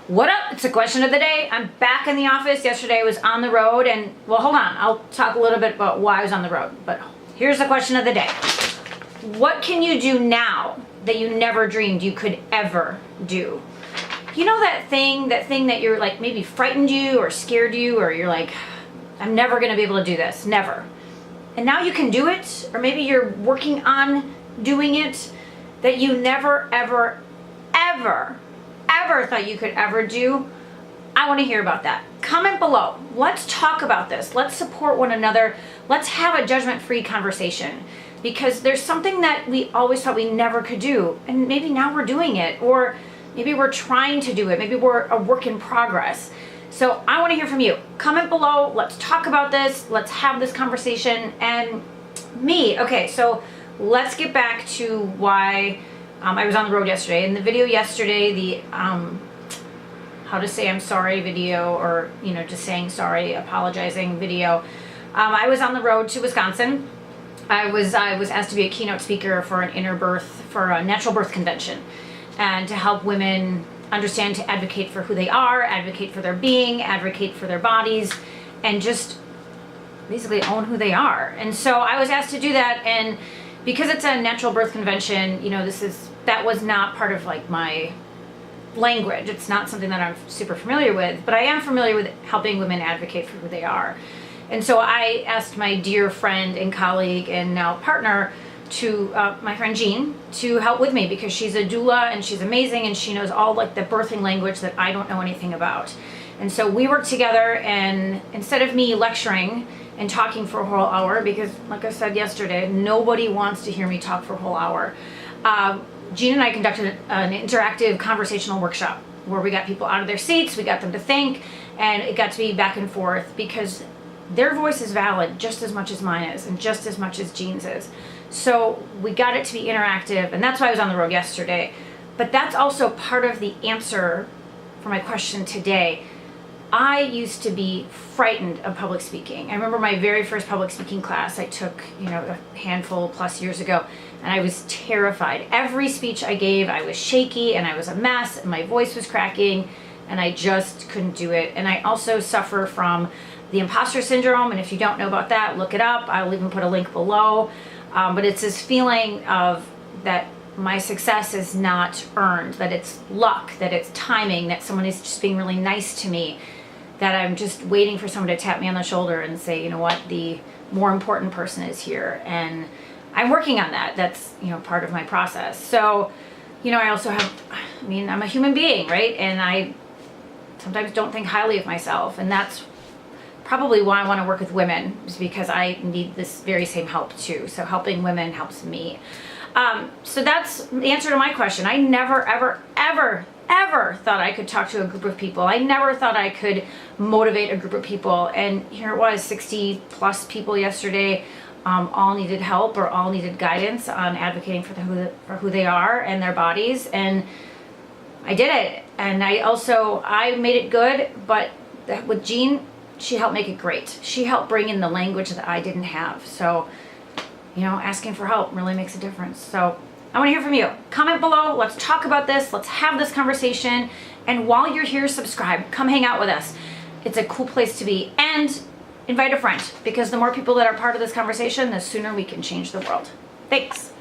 What up? It's a question of the day. I'm back in the office. Yesterday I was on the road and, well, hold on. I'll talk a little bit about why I was on the road. But here's the question of the day. What can you do now that you never dreamed you could ever do? You know that thing that you're like maybe frightened you or scared you, or you're like, I'm never going to be able to do this. Never. And now you can do it, or maybe you're working on doing it that you never, ever thought you could ever do. I want to hear about that. Comment below. Let's talk about this. Let's support one another. Let's have a judgment-free conversation, because there's something that we always thought we never could do, and maybe now we're doing it, or maybe we're trying to do it. Maybe we're a work in progress. So I want to hear from you. Comment below. Let's talk about this. Let's have this conversation. And me. Okay, so let's get back to why I was on the road yesterday. In the video yesterday, the how to say I'm sorry video, or just saying sorry, apologizing video. I was on the road to Wisconsin. I was asked to be a keynote speaker for a natural birth convention, and to help women understand, to advocate for who they are, advocate for their being, advocate for their bodies, and just basically own who they are. And so I was asked to do that, and because it's a natural birth convention, that was not part of like my language. It's not something that I'm super familiar with, but I am familiar with helping women advocate for who they are. And so I asked my dear friend and colleague and now partner, my friend Jean, to help with me, because she's a doula and she's amazing and she knows all like the birthing language that I don't know anything about. And so we worked together, and instead of me lecturing and talking for a whole hour, because like I said yesterday, nobody wants to hear me talk for a whole hour, Jean and I conducted an interactive conversational workshop where we got people out of their seats, we got them to think, and it got to be back and forth, because their voice is valid just as much as mine is, and just as much as Jean's is. So we got it to be interactive, and that's why I was on the road yesterday. But that's also part of the answer for my question today. I used to be frightened of public speaking. I remember my very first public speaking class I took, a handful plus years ago, and I was terrified. Every speech I gave, I was shaky, and I was a mess, and my voice was cracking, and I just couldn't do it. And I also suffer from the Imposter Syndrome, and if you don't know about that, look it up. I'll even put a link below. But it's this feeling of that my success is not earned, that it's luck, that it's timing, that someone is just being really nice to me, that I'm just waiting for someone to tap me on the shoulder and say, you know what, the more important person is here. And I'm working on that. That's, part of my process. So, I also I'm a human being, right? And I sometimes don't think highly of myself. And that's probably why I want to work with women, is because I need this very same help too. So helping women helps me. So that's the answer to my question. I never, ever thought I could talk to a group of people. I never thought I could motivate a group of people. And here it was, 60 plus people yesterday, all needed help or all needed guidance on advocating for who they are and their bodies. And I did it. And I made it good, but with Jean, she helped make it great. She helped bring in the language that I didn't have. So, asking for help really makes a difference. So I want to hear from you. Comment below. Let's talk about this. Let's have this conversation. And while you're here, subscribe. Come hang out with us. It's a cool place to be. And invite a friend, because the more people that are part of this conversation, the sooner we can change the world. Thanks.